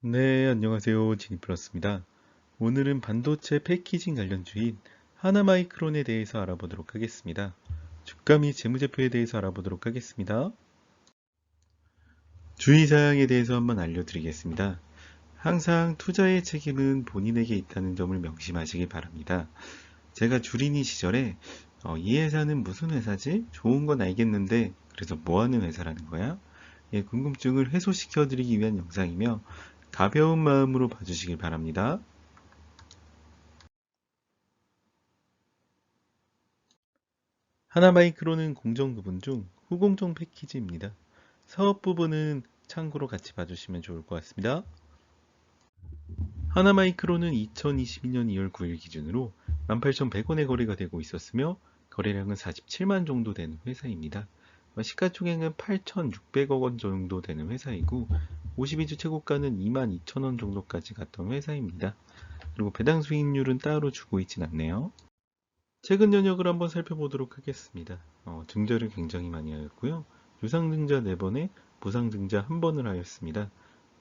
네, 안녕하세요. 지니플러스입니다. 오늘은 반도체 패키징 관련주인 하나마이크론에 대해서 알아보도록 하겠습니다. 주가 및 재무제표에 대해서 알아보도록 하겠습니다. 주의사항에 대해서 한번 알려드리겠습니다. 항상 투자의 책임은 본인에게 있다는 점을 명심하시기 바랍니다. 제가 주린이 시절에 이 회사는 무슨 회사지? 좋은 건 알겠는데 그래서 뭐 하는 회사라는 거야? 궁금증을 해소시켜 드리기 위한 영상이며 가벼운 마음으로 봐주시길 바랍니다. 하나마이크로는 공정 부분 중 후공정 패키지입니다. 사업 부분은 참고로 같이 봐주시면 좋을 것 같습니다. 하나마이크로는 2022년 2월 9일 기준으로 18,100원에 거래가 되고 있었으며 거래량은 47만 정도 되는 회사입니다. 시가총액은 8,600억 원 정도 되는 회사이고 52주 최고가는 22,000원 정도까지 갔던 회사입니다. 그리고 배당 수익률은 따로 주고 있진 않네요. 최근 연역을 한번 살펴보도록 하겠습니다. 증자를 굉장히 많이 하였고요. 유상증자 4번에 무상증자 1번을 하였습니다.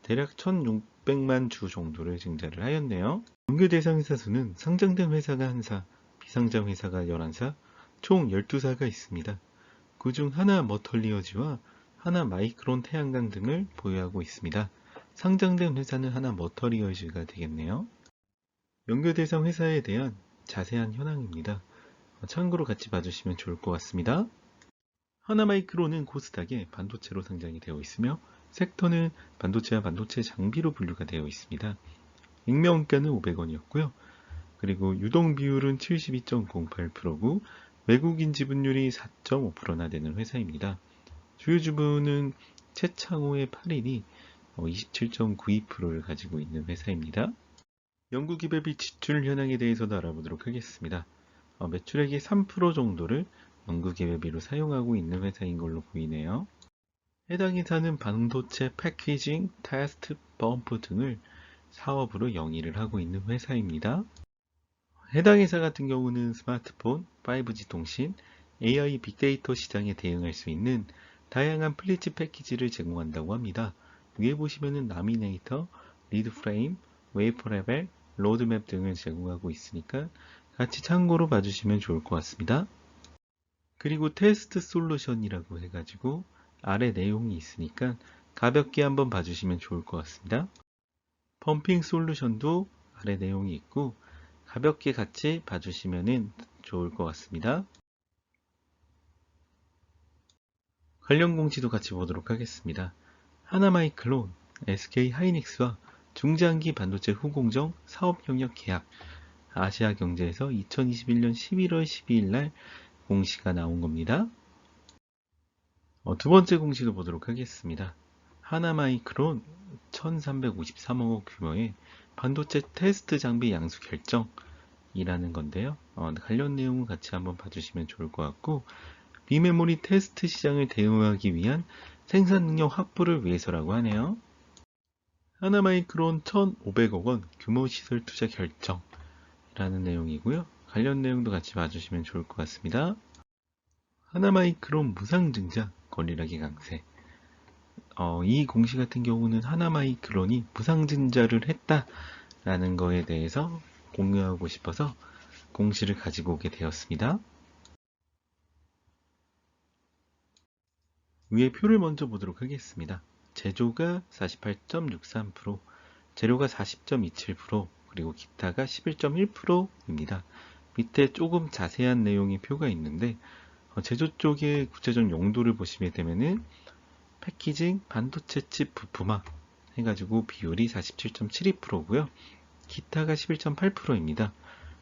대략 1600만 주 정도를 증자를 하였네요. 연계 대상 회사 수는 상장된 회사가 1사, 비상장 회사가 11사, 총 12사가 있습니다. 그중 하나 머털리어지와 하나 마이크론 태양광 등을 보유하고 있습니다. 상장된 회사는 하나 머터리얼즈가 되겠네요. 연계 대상 회사에 대한 자세한 현황입니다. 참고로 같이 봐주시면 좋을 것 같습니다. 하나마이크론은 코스닥에 반도체로 상장이 되어 있으며 섹터는 반도체와 반도체 장비로 분류가 되어 있습니다. 익명가는 500원이었고요. 그리고 유동 비율은 72.08%고 외국인 지분율이 4.5%나 되는 회사입니다. 주요 주분은 최창호의 8인이 27.92%를 가지고 있는 회사입니다. 연구 기업의 지출 현황에 대해서도 알아보도록 하겠습니다. 매출액의 3% 정도를 연구계획비로 사용하고 있는 회사인 걸로 보이네요. 해당 회사는 반도체 패키징, 테스트, 펌프 등을 사업으로 영위를 하고 있는 회사입니다. 해당 회사 같은 경우는 스마트폰, 5G 통신, AI 빅데이터 시장에 대응할 수 있는 다양한 플리츠 패키지를 제공한다고 합니다. 위에 보시면은 라미네이터, 리드 프레임, 웨이퍼 레벨, 로드맵 등을 제공하고 있으니까 같이 참고로 봐주시면 좋을 것 같습니다. 그리고 테스트 솔루션이라고 해가지고 아래 내용이 있으니까 가볍게 한번 봐주시면 좋을 것 같습니다. 펌핑 솔루션도 아래 내용이 있고 가볍게 같이 봐주시면 좋을 것 같습니다. 관련 공지도 같이 보도록 하겠습니다. 하나마이크론, SK 하이닉스와 중장기 반도체 후공정 사업 영역 계약 아시아경제에서 2021년 11월 12일 날 공시가 나온 겁니다. 두 번째 공시도 보도록 하겠습니다. 하나마이크론 1353억 원 규모의 반도체 테스트 장비 양수 결정이라는 건데요. 관련 내용을 같이 한번 봐주시면 좋을 것 같고 비메모리 테스트 시장을 대응하기 위한 생산 능력 확보를 위해서라고 하네요. 하나마이크론 1,500억 원 규모 시설 투자 결정이라는 내용이고요. 관련 내용도 같이 봐주시면 좋을 것 같습니다. 하나마이크론 무상증자 권리락이 강세. 이 공시 같은 경우는 하나마이크론이 무상증자를 했다라는 거에 대해서 공유하고 싶어서 공시를 가지고 오게 되었습니다. 위에 표를 먼저 보도록 하겠습니다. 제조가 48.63%, 재료가 40.27%, 그리고 기타가 11.1%입니다. 밑에 조금 자세한 내용의 표가 있는데 제조 쪽의 구체적 용도를 보시게 되면은 패키징, 반도체 칩 부품화 해가지고 비율이 47.72%고요. 기타가 11.8%입니다.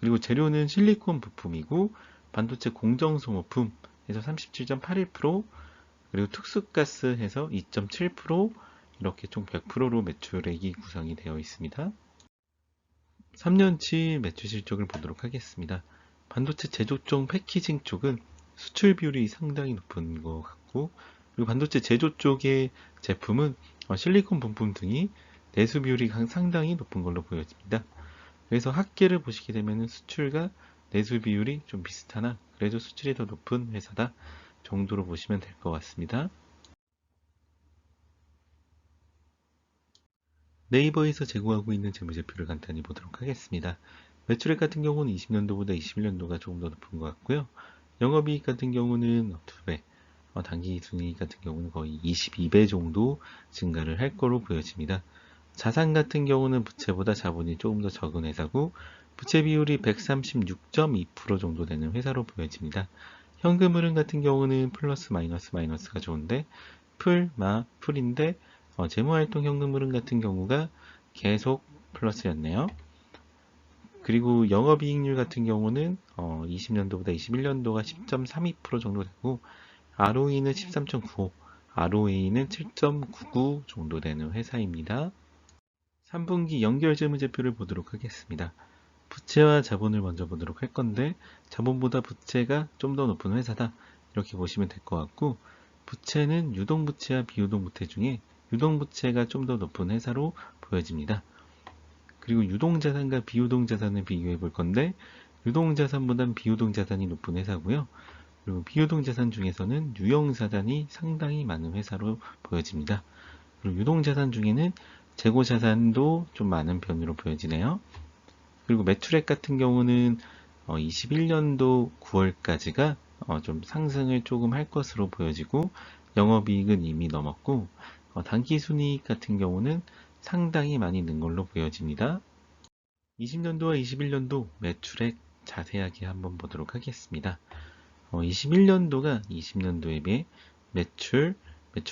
그리고 재료는 실리콘 부품이고 반도체 공정 소모품에서 37.81%, 그리고 특수가스 해서 2.7%, 이렇게 총 100%로 매출액이 구성이 되어 있습니다. 3년치 매출 실적을 보도록 하겠습니다. 반도체 제조 쪽 패키징 쪽은 수출 비율이 상당히 높은 것 같고, 그리고 반도체 제조 쪽의 제품은 실리콘 부품 등이 내수 비율이 상당히 높은 걸로 보여집니다. 그래서 합계를 보시게 되면 수출과 내수 비율이 좀 비슷하나 그래도 수출이 더 높은 회사다 정도로 보시면 될 것 같습니다. 네이버에서 제공하고 있는 재무제표를 간단히 보도록 하겠습니다. 매출액 같은 경우는 20년도보다 21년도가 조금 더 높은 것 같고요. 영업이익 같은 경우는 2배, 당기순이익 같은 경우는 거의 22배 정도 증가를 할 거로 보여집니다. 자산 같은 경우는 부채보다 자본이 조금 더 적은 회사고 부채 비율이 136.2% 정도 되는 회사로 보여집니다. 현금 흐름 같은 경우는 플러스 마이너스 마이너스가 좋은데 풀인데 재무활동 현금 흐름 같은 경우가 계속 플러스였네요. 그리고 영업이익률 같은 경우는 20년도보다 21년도가 10.32% 정도 되고 ROE는 13.95, ROA는 7.99 정도 되는 회사입니다. 3분기 연결 재무제표를 보도록 하겠습니다. 부채와 자본을 먼저 보도록 할 건데 자본보다 부채가 좀 더 높은 회사다 이렇게 보시면 될 것 같고 부채는 유동부채와 비유동부채 중에 유동부채가 좀 더 높은 회사로 보여집니다. 그리고 유동자산과 비유동자산을 비교해 볼 건데 유동자산보단 비유동자산이 높은 회사고요. 그리고 비유동자산 중에서는 유형자산이 상당히 많은 회사로 보여집니다. 그리고 유동자산 중에는 재고자산도 좀 많은 편으로 보여지네요. 그리고 매출액 같은 경우는 21년도 9월까지가 좀 상승을 조금 할 것으로 보여지고 영업이익은 이미 넘었고 단기순이익 같은 경우는 상당히 많이 는 걸로 보여집니다. 20년도와 21년도 매출액 자세하게 한번 보도록 하겠습니다. 21년도가 20년도에 비해 매출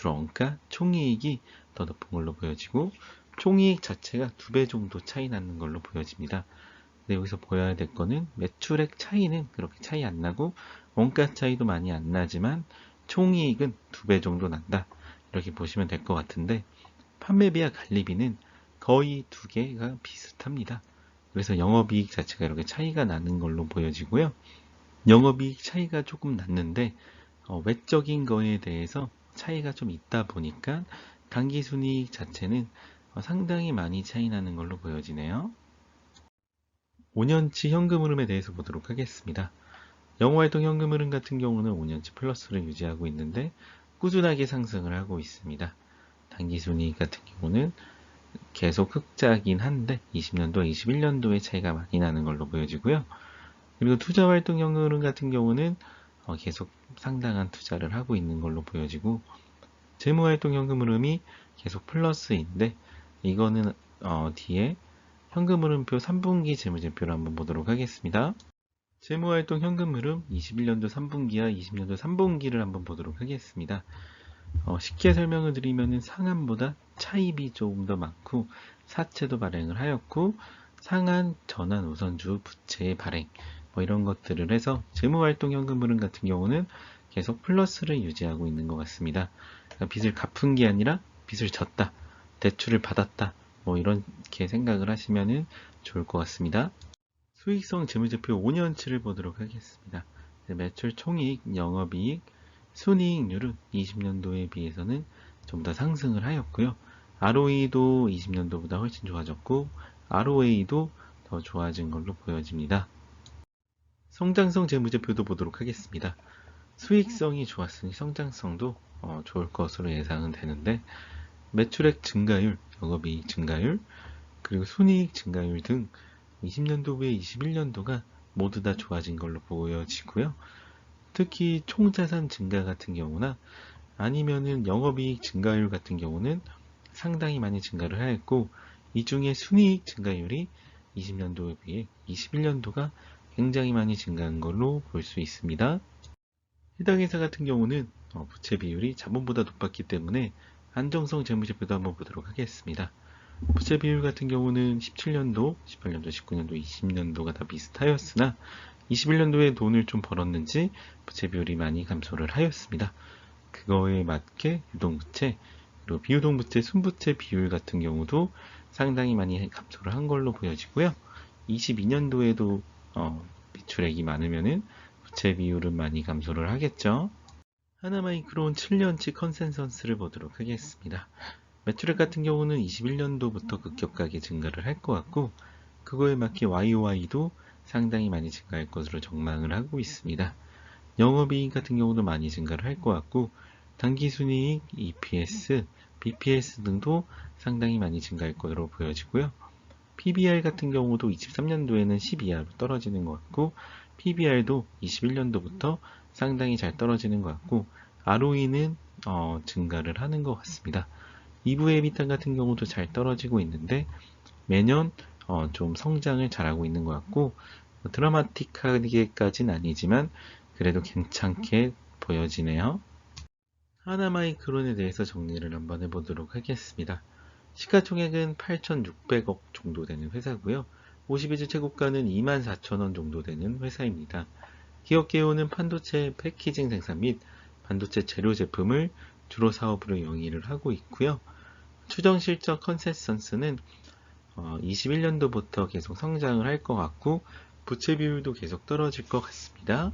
원가, 총이익이 더 높은 걸로 보여지고 총이익 자체가 2배 정도 차이 나는 걸로 보여집니다. 근데 여기서 보여야 될 거는 매출액 차이는 그렇게 차이 안 나고 원가 차이도 많이 안 나지만 총이익은 2배 정도 난다. 이렇게 보시면 될 것 같은데 판매비와 관리비는 거의 두 개가 비슷합니다. 그래서 영업이익 자체가 이렇게 차이가 나는 걸로 보여지고요. 영업이익 차이가 조금 났는데 외적인 거에 대해서 차이가 좀 있다 보니까 당기순이익 자체는 상당히 많이 차이 나는 걸로 보여지네요. 5년치 현금 흐름에 대해서 보도록 하겠습니다. 영업활동 현금 흐름 같은 경우는 5년치 플러스를 유지하고 있는데 꾸준하게 상승을 하고 있습니다. 당기순이익 같은 경우는 계속 흑자긴 한데 20년도와 21년도의 차이가 많이 나는 걸로 보여지고요. 그리고 투자활동 현금 흐름 같은 경우는 계속 상당한 투자를 하고 있는 걸로 보여지고 재무활동 현금 흐름이 계속 플러스인데 이거는 뒤에 현금 흐름표 3분기 재무제표를 한번 보도록 하겠습니다. 재무활동 현금 흐름 21년도 3분기와 20년도 3분기를 한번 보도록 하겠습니다. 쉽게 설명을 드리면 상한보다 차입이 조금 더 많고 사채도 발행을 하였고 상한, 전환, 우선주, 부채의 발행 이런 것들을 해서 재무활동 현금 흐름 같은 경우는 계속 플러스를 유지하고 있는 것 같습니다. 그러니까 빚을 갚은 게 아니라 빚을 졌다, 대출을 받았다 이렇게 생각을 하시면 좋을 것 같습니다. 수익성 재무제표 5년치를 보도록 하겠습니다. 매출 총이익, 영업이익, 순이익률은 20년도에 비해서는 좀 더 상승을 하였고요. ROE도 20년도보다 훨씬 좋아졌고 ROA도 더 좋아진 걸로 보여집니다. 성장성 재무제표도 보도록 하겠습니다. 수익성이 좋았으니 성장성도 좋을 것으로 예상은 되는데 매출액 증가율, 영업이익 증가율, 그리고 순이익 증가율 등 20년도 에 21년도가 모두 다 좋아진 걸로 보여지고요. 특히 총자산 증가 같은 경우나 아니면은 영업이익 증가율 같은 경우는 상당히 많이 증가를 하였고 이 중에 순이익 증가율이 20년도에 비해 21년도가 굉장히 많이 증가한 걸로 볼 수 있습니다. 해당 회사 같은 경우는 부채 비율이 자본보다 높았기 때문에 안정성 재무제표도 한번 보도록 하겠습니다. 부채 비율 같은 경우는 17년도, 18년도, 19년도, 20년도가 다 비슷하였으나 21년도에 돈을 좀 벌었는지 부채 비율이 많이 감소를 하였습니다. 그거에 맞게 유동부채, 그리고 비유동부채, 순부채 비율 같은 경우도 상당히 많이 감소를 한 걸로 보여지고요. 22년도에도 비출액이 많으면은 부채 비율은 많이 감소를 하겠죠. 하나마이크론 7년치 컨센서스를 보도록 하겠습니다. 매출액 같은 경우는 21년도부터 급격하게 증가를 할 것 같고 그거에 맞게 YOY도 상당히 많이 증가할 것으로 전망을 하고 있습니다. 영업이익 같은 경우도 많이 증가를 할 것 같고 당기순이익, EPS, BPS 등도 상당히 많이 증가할 것으로 보여지고요. PBR 같은 경우도 23년도에는 10 이하로 떨어지는 것 같고, PBR도 21년도부터 상당히 잘 떨어지는 것 같고, ROE는 증가를 하는 것 같습니다. 이부 에비탄 같은 경우도 잘 떨어지고 있는데 매년 좀 성장을 잘하고 있는 것 같고, 드라마틱하게까지는 아니지만 그래도 괜찮게 보여지네요. 하나마이크론에 대해서 정리를 한번 해보도록 하겠습니다. 시가총액은 8,600억 정도 되는 회사고요. 52주 최고가는 24,000원 정도 되는 회사입니다. 기업 개요는 반도체 패키징 생산 및 반도체 재료 제품을 주로 사업으로 영위를 하고 있고요. 추정 실적 컨센서스는 21년도부터 계속 성장을 할 것 같고, 부채 비율도 계속 떨어질 것 같습니다.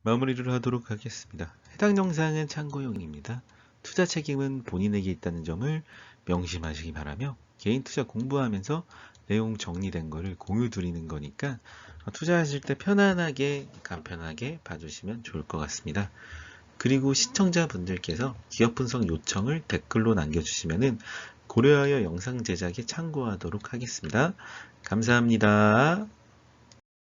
마무리를 하도록 하겠습니다. 해당 영상은 참고용입니다. 투자 책임은 본인에게 있다는 점을 명심하시기 바라며, 개인 투자 공부하면서 내용 정리된 거를 공유 드리는 거니까 투자하실 때 편안하게, 간편하게 봐주시면 좋을 것 같습니다. 그리고 시청자분들께서 기업 분석 요청을 댓글로 남겨주시면 고려하여 영상 제작에 참고하도록 하겠습니다. 감사합니다.